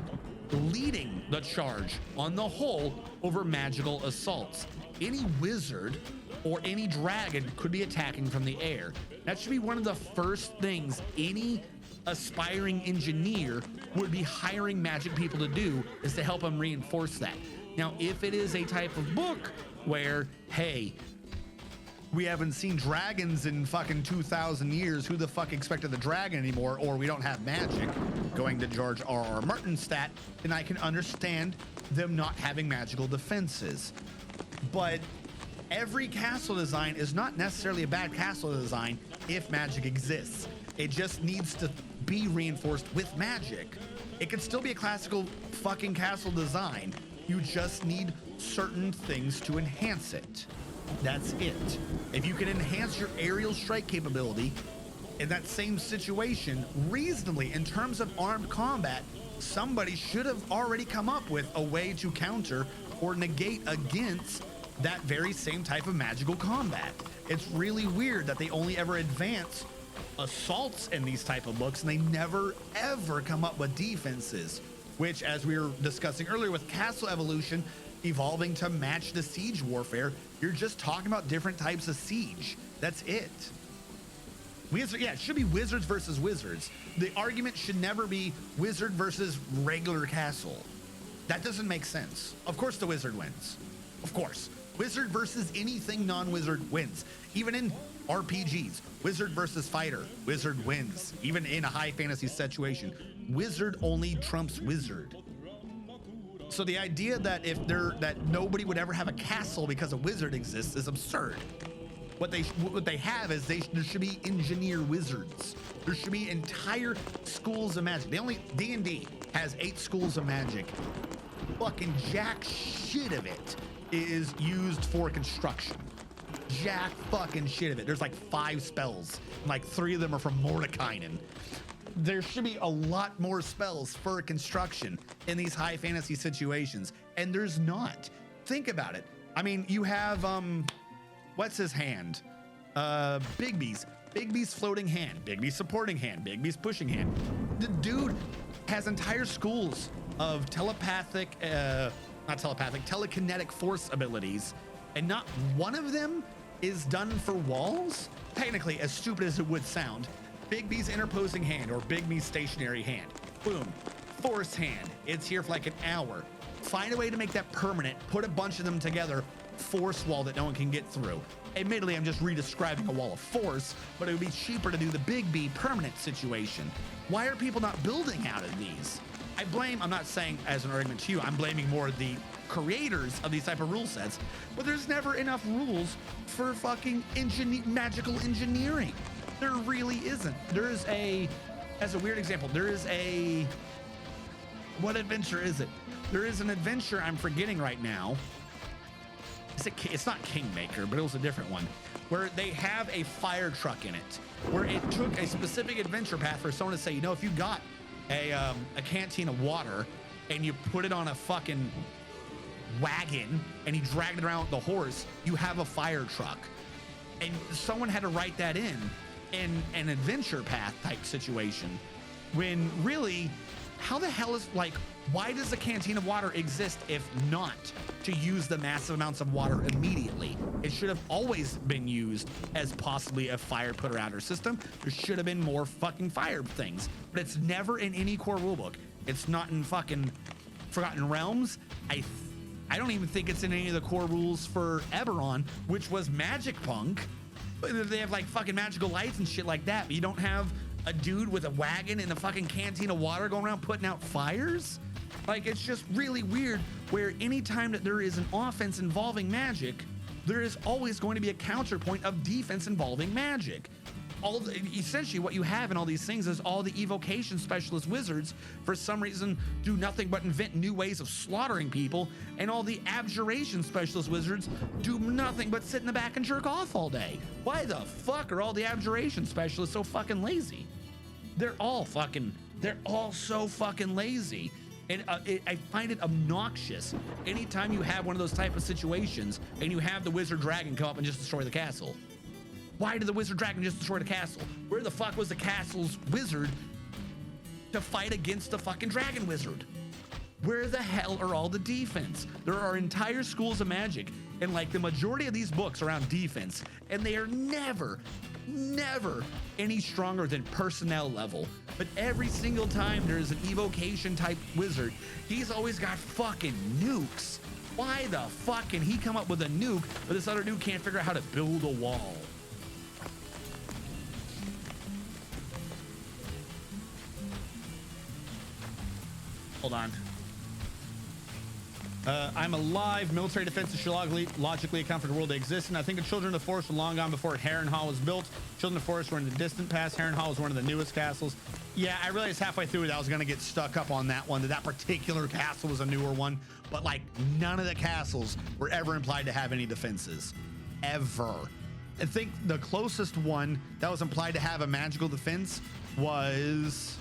leading the charge on the whole over magical assaults. Any wizard or any dragon could be attacking from the air. That should be one of the first things any aspiring engineer would be hiring magic people to do, is to help them reinforce that. Now, if it is a type of book where, hey, we haven't seen dragons in fucking 2,000 years, who the fuck expected the dragon anymore, or we don't have magic, going to George R. R. Martin's stat, then I can understand them not having magical defenses. But every castle design is not necessarily a bad castle design if magic exists. It just needs to be reinforced with magic. It could still be a classical fucking castle design. You just need certain things to enhance it. That's it. If you can enhance your aerial strike capability in that same situation reasonably in terms of armed combat, somebody should have already come up with a way to counter or negate against that very same type of magical combat. It's really weird that they only ever advance assaults in these type of books and they never ever come up with defenses, which, as we were discussing earlier with Castle Evolution evolving to match the siege warfare, you're just talking about different types of siege. That's it. Yeah, it should be wizards versus wizards. The argument should never be wizard versus regular castle. That doesn't make sense. Of course the wizard wins. Of course. Wizard versus anything non-wizard wins. Even in RPGs, wizard versus fighter, wizard wins. Even in a high fantasy situation, wizard only trumps wizard. So the idea that that nobody would ever have a castle because a wizard exists is absurd. What they have is there should be engineer wizards. There should be entire schools of magic. D&D has 8 schools of magic. Fucking jack shit of it is used for construction. Jack fucking shit of it. There's like 5 spells, and like 3 of them are from Mordekainen. There should be a lot more spells for construction in these high fantasy situations, and there's not. Think about it. I mean, you have what's his hand? Bigby's floating hand, Bigby's supporting hand, Bigby's pushing hand. The dude has entire schools of telekinetic force abilities, and not one of them is done for walls. Technically, as stupid as it would sound, Bigby's interposing hand or Bigby's stationary hand, boom, force hand. It's here for like an hour. Find a way to make that permanent, put a bunch of them together, force wall that no one can get through. Admittedly, I'm just re-describing a wall of force, but it would be cheaper to do the Bigby permanent situation. Why are people not building out of these? I'm not saying as an argument to you, I'm blaming more the creators of these type of rule sets, but there's never enough rules for fucking magical engineering. There really isn't. As a weird example, what adventure is it? There is an adventure I'm forgetting right now. It's not Kingmaker, but it was a different one, where they have a fire truck in it, where it took a specific adventure path for someone to say, you know, if you got a canteen of water and you put it on a fucking wagon and you dragged it around with the horse, you have a fire truck. And someone had to write that in an adventure path type situation, when really, how the hell is, like, why does a canteen of water exist if not to use the massive amounts of water immediately? It should have always been used as possibly a fire putter outer system. There should have been more fucking fire things, but it's never in any core rulebook. It's not in fucking Forgotten Realms. I don't even think it's in any of the core rules for Eberron, which was Magic Punk. They have like fucking magical lights and shit like that, but you don't have a dude with a wagon and a fucking canteen of water going around putting out fires. Like, it's just really weird where anytime that there is an offense involving magic, there is always going to be a counterpoint of defense involving magic. Essentially what you have in all these things is all the evocation specialist wizards for some reason do nothing but invent new ways of slaughtering people, and all the abjuration specialist wizards do nothing but sit in the back and jerk off all day. Why the fuck are all the abjuration specialists so fucking lazy? They're all so fucking lazy. And I find it obnoxious anytime you have one of those type of situations and you have the wizard dragon come up and just destroy the castle. Why did the wizard dragon just destroy the castle? Where the fuck was the castle's wizard to fight against the fucking dragon wizard? Where the hell are all the defense? There are entire schools of magic, and like the majority of these books around defense, and they are never any stronger than personnel level. But every single time there's an evocation type wizard, he's always got fucking nukes. Why the fuck can he come up with a nuke, but this other dude can't figure out how to build a wall? Hold on. I'm alive. Military defenses should logically account for the world they exist in. I think the Children of the Forest were long gone before Harrenhal was built. Children of the Forest were in the distant past. Harrenhal was one of the newest castles. Yeah, I realized halfway through that I was going to get stuck up on that one, that particular castle was a newer one. But like none of the castles were ever implied to have any defenses. Ever. I think the closest one that was implied to have a magical defense was...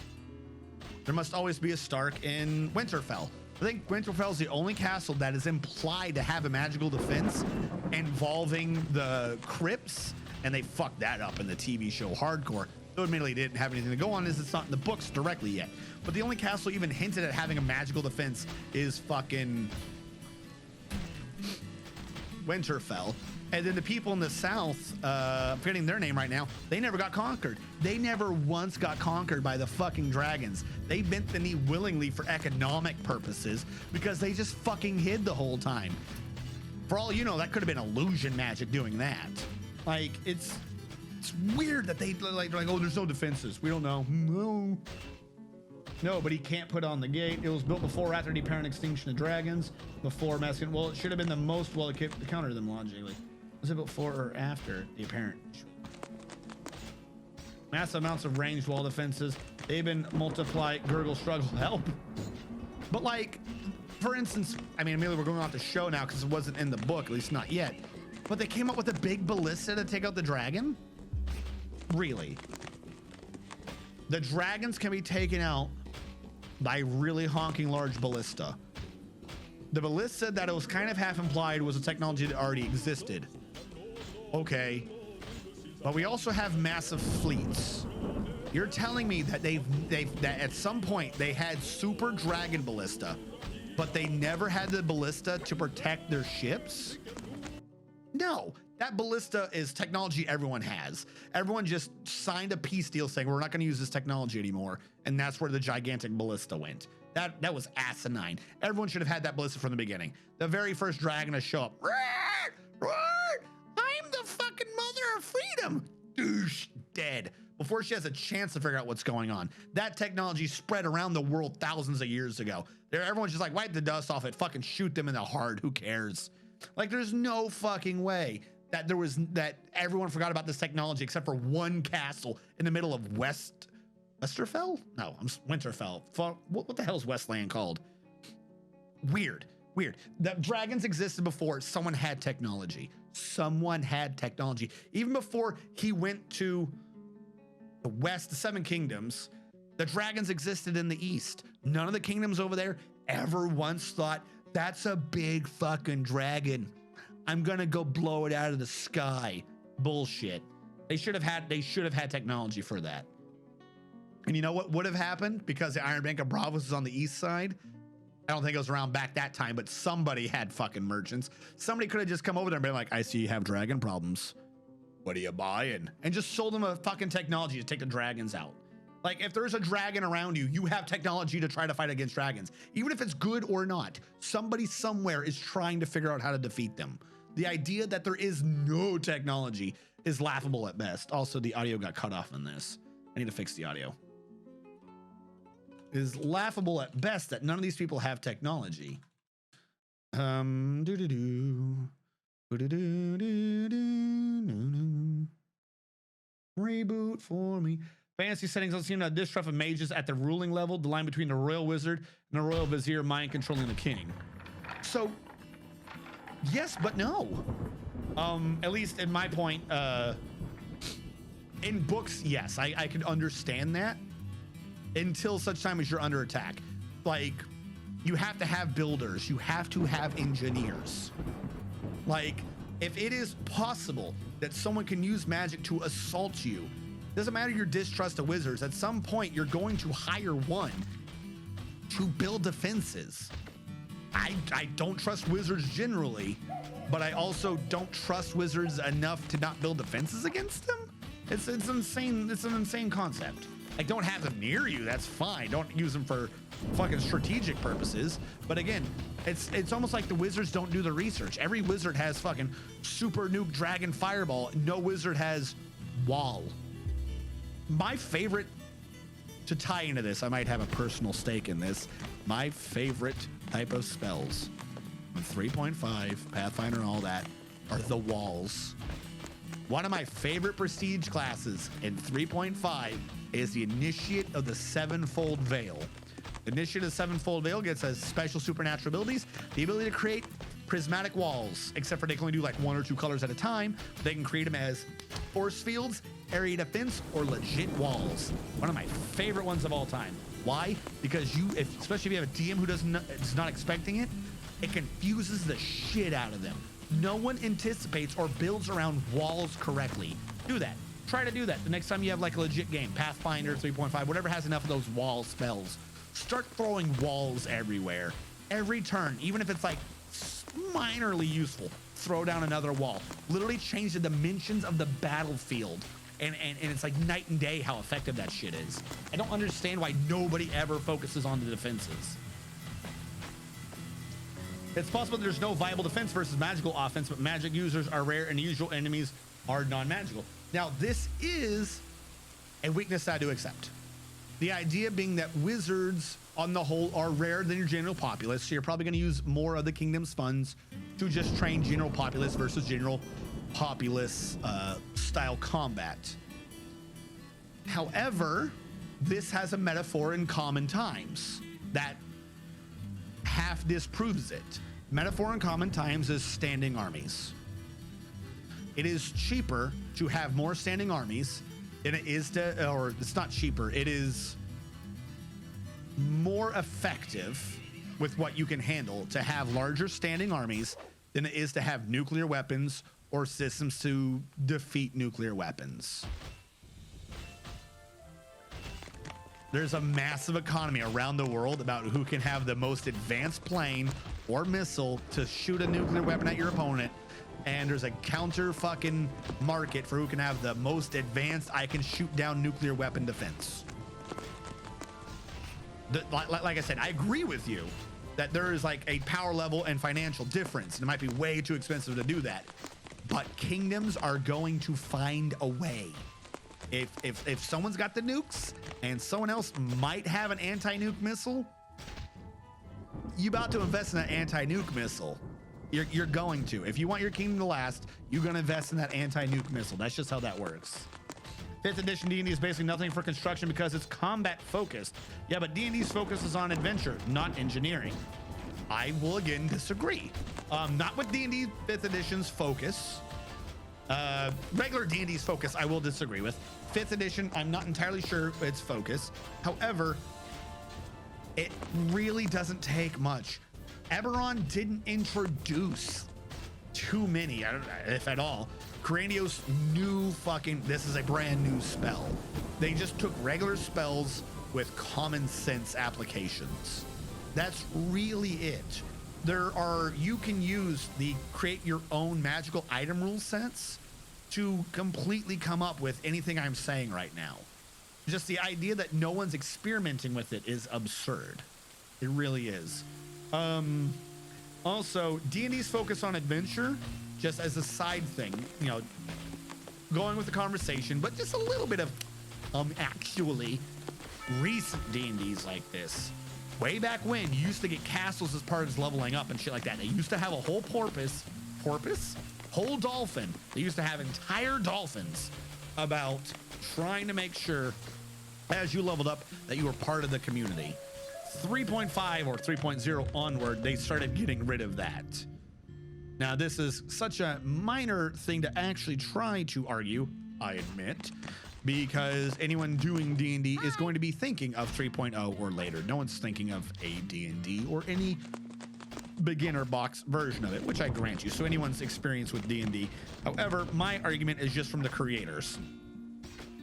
There must always be a Stark in Winterfell. I think Winterfell is the only castle that is implied to have a magical defense involving the crypts, and they fucked that up in the TV show Hardcore. Though admittedly didn't have anything to go on, as it's not in the books directly yet. But the only castle even hinted at having a magical defense is fucking Winterfell. And then the people in the south, I'm forgetting their name right now, they never got conquered. They never once got conquered by the fucking dragons. They bent the knee willingly for economic purposes because they just fucking hid the whole time. For all you know, that could have been illusion magic doing that. Like, it's weird that they're like, oh, there's no defenses. We don't know. No, but he can't put on the gate. It was built before or after the apparent extinction of dragons. Before Meskin. Well, it should have been the most well-equipped to counter them logically. Was it before or after the apparent? Massive amounts of ranged wall defenses. They've been multiplied. Gurgle, struggle, help. But like, for instance, I mean, immediately we're going off the show now because it wasn't in the book, at least not yet. But they came up with a big ballista to take out the dragon? Really? The dragons can be taken out by really honking large ballista. The ballista that it was kind of half implied was a technology that already existed. Okay, but we also have massive fleets. You're telling me that that at some point they had super dragon ballista, but they never had the ballista to protect their ships? No, that ballista is technology everyone has. Everyone just signed a peace deal saying we're not going to use this technology anymore, and that's where the gigantic ballista went. That was asinine. Everyone should have had that ballista from the beginning. The very first dragon to show up. Roar, roar, I'm the fucking mother of freedom. Douche, dead. Before she has a chance to figure out what's going on. That technology spread around the world thousands of years ago. Everyone's just like, wipe the dust off it, fucking shoot them in the heart, who cares? Like, there's no fucking way that everyone forgot about this technology except for one castle in the middle of Westerfell? No, Winterfell. What the hell is Westland called? Weird. The dragons existed before someone had technology. Someone had technology. Even before he went to the west, the Seven Kingdoms, the dragons existed in the east. None of the kingdoms over there ever once thought, that's a big fucking dragon. I'm gonna go blow it out of the sky. Bullshit. They should have had technology for that. And you know what would have happened? Because the Iron Bank of Bravos is on the east side. I don't think it was around back that time, but somebody had fucking merchants. Somebody could have just come over there and been like, I see you have dragon problems. What are you buying? And just sold them a fucking technology to take the dragons out. Like, if there's a dragon around you, you have technology to try to fight against dragons. Even if it's good or not, somebody somewhere is trying to figure out how to defeat them. The idea that there is no technology is laughable at best. Also, the audio got cut off in this. I need to fix the audio. It is laughable at best that none of these people have technology. Reboot for me. Fantasy settings don't seem to distrust of mages at the ruling level, the line between the royal wizard and the royal vizier mind controlling the king. So, yes, but no. At least in my point, in books, yes, I could understand that until such time as you're under attack. Like, you have to have builders, you have to have engineers. Like, if it is possible that someone can use magic to assault you, doesn't matter your distrust of wizards, at some point you're going to hire one to build defenses. I don't trust wizards generally, but I also don't trust wizards enough to not build defenses against them. It's insane. It's an insane concept. Like, don't have them near you, that's fine. Don't use them for fucking strategic purposes. But again, it's almost like the wizards don't do the research. Every wizard has fucking super nuke dragon fireball. No wizard has wall. My favorite, to tie into this, I might have a personal stake in this. My favorite type of spells in 3.5, Pathfinder and all that, are the walls. One of my favorite prestige classes in 3.5 is the Initiate of the Sevenfold Veil. The Initiate of the Sevenfold Veil gets a special supernatural abilities, the ability to create prismatic walls, except for they can only do like 1 or 2 colors at a time. They can create them as force fields, area defense, or legit walls. One of my favorite ones of all time. Why? Because especially if you have a DM who is not expecting it, it confuses the shit out of them. No one anticipates or builds around walls correctly. Do that. Try to do that the next time you have like a legit game, Pathfinder 3.5, whatever has enough of those wall spells. Start throwing walls everywhere. Every turn, even if it's like minorly useful, throw down another wall. Literally change the dimensions of the battlefield. And it's like night and day how effective that shit is. I don't understand why nobody ever focuses on the defenses. It's possible there's no viable defense versus magical offense, but magic users are rare and usual enemies are non-magical. Now, this is a weakness I do accept. The idea being that wizards on the whole are rarer than your general populace, so you're probably going to use more of the kingdom's funds to just train general populace versus general populace style combat. However, this has a metaphor in common times that half disproves it. Metaphor in common times is standing armies. It is cheaper to have more standing armies than it is to, or it's not cheaper, it is more effective with what you can handle to have larger standing armies than it is to have nuclear weapons or systems to defeat nuclear weapons. There's a massive economy around the world about who can have the most advanced plane or missile to shoot a nuclear weapon at your opponent. And there's a counter fucking market for who can have the most advanced I can shoot down nuclear weapon defense. Like I said, I agree with you that there is like a power level and financial difference. And it might be way too expensive to do that. But kingdoms are going to find a way. If someone's got the nukes and someone else might have an anti-nuke missile, you about to invest in that anti-nuke missile. You're going to. If you want your kingdom to last, you're going to invest in that anti-nuke missile. That's just how that works. 5th edition D&D is basically nothing for construction because it's combat focused. Yeah, but D&D's focus is on adventure, not engineering. I will again disagree. Not with D&D 5th edition's focus. Regular D&D's focus, I will disagree with. 5th edition, I'm not entirely sure its focus. However, it really doesn't take much. Eberron didn't introduce too many, if at all. Grandiose new fucking, this is a brand new spell. They just took regular spells with common sense applications. That's really it. You can use the create your own magical item rule sets to completely come up with anything I'm saying right now. Just the idea that no one's experimenting with it is absurd. It really is. Also, D&D's focus on adventure, just as a side thing, you know, going with the conversation, but just a little bit of, actually, recent D&Ds like this. Way back when, you used to get castles as part of leveling up and shit like that. They used to have a whole whole dolphin. They used to have entire dolphins about trying to make sure as you leveled up that you were part of the community. 3.5 or 3.0 onward, they started getting rid of that. Now, this is such a minor thing to actually try to argue, I admit, because anyone doing D&D is going to be thinking of 3.0 or later. No one's thinking of a D&D or any beginner box version of it, which I grant you. So anyone's experience with D&D. However, my argument is just from the creators.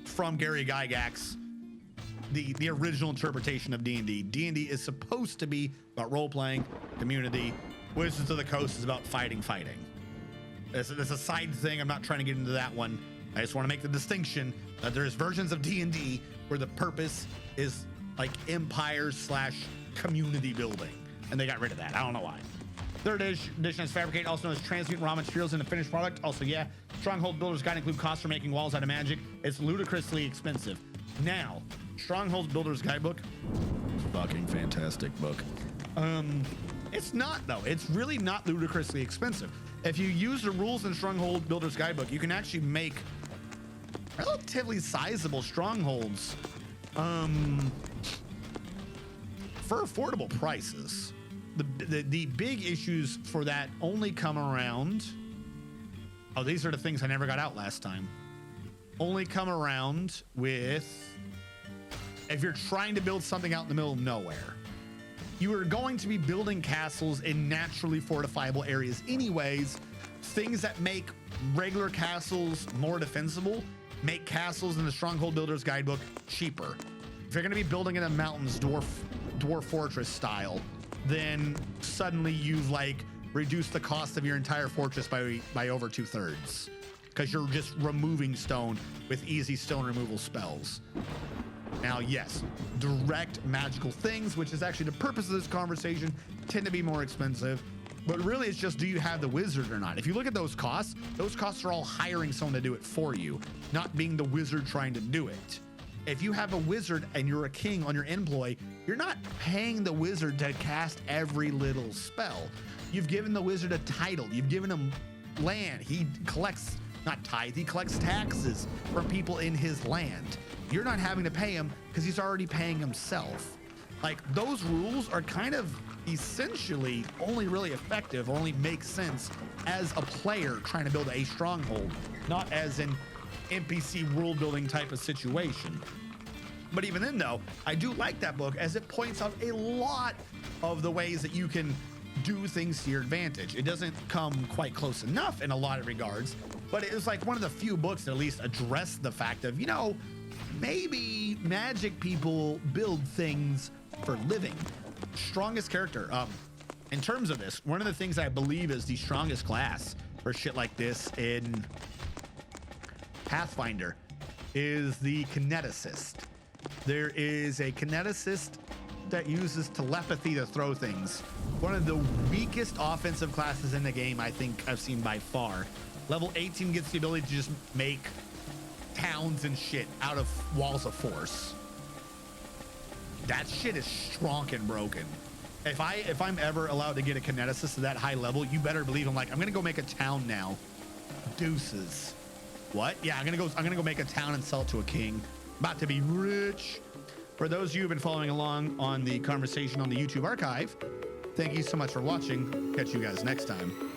From Gary Gygax, the original interpretation of D&D. D&D is supposed to be about role-playing, community. Wizards of the Coast is about fighting. It's a side thing. I'm not trying to get into that one. I just want to make the distinction that there's versions of D&D where the purpose is like empires / community building. And they got rid of that. I don't know why. 3rd edition is Fabricate, also known as transmute raw materials into finished product. Also, yeah, Stronghold Builder's Guide include costs for making walls out of magic. It's ludicrously expensive. Now, Stronghold Builder's Guidebook, fucking fantastic book. It's not though. It's really not ludicrously expensive. If you use the rules in Stronghold Builder's Guidebook, you can actually make relatively sizable strongholds for affordable prices. The big issues for that only come around. Oh, these are the things I never got out last time. Only come around with if you're trying to build something out in the middle of nowhere. You are going to be building castles in naturally fortifiable areas anyways. Things that make regular castles more defensible make castles in the Stronghold Builder's Guidebook cheaper. If you're going to be building in the mountains dwarf fortress style, then suddenly you've like reduced the cost of your entire fortress by over 2/3 because you're just removing stone with easy stone removal spells. Now, yes, direct magical things, which is actually the purpose of this conversation, tend to be more expensive. But really, it's just, do you have the wizard or not? If you look at those costs are all hiring someone to do it for you, not being the wizard trying to do it. If you have a wizard and you're a king on your employee, you're not paying the wizard to cast every little spell. You've given the wizard a title. You've given him land. He collects, not tithe, he collects taxes from people in his land. You're not having to pay him because he's already paying himself. Like, those rules are kind of essentially only really effective, or only make sense as a player trying to build a stronghold, not as an NPC world building type of situation. But even then though, I do like that book as it points out a lot of the ways that you can do things to your advantage. It doesn't come quite close enough in a lot of regards, but it was like one of the few books that at least addressed the fact of, you know, maybe magic people build things for living. Strongest character. In terms of this, one of the things I believe is the strongest class for shit like this in Pathfinder is the kineticist. There is a kineticist that uses telepathy to throw things. One of the weakest offensive classes in the game, I think I've seen by far. Level 18 gets the ability to just make towns and shit out of walls of force. That shit is strong and broken. If I'm ever allowed to get a kineticist to that high level, you better believe I'm like, I'm gonna go make a town now. Deuces. What? Yeah, I'm gonna go make a town and sell it to a king. About to be rich. For those of you who've been following along on the conversation on the YouTube archive, thank you so much for watching. Catch you guys next time.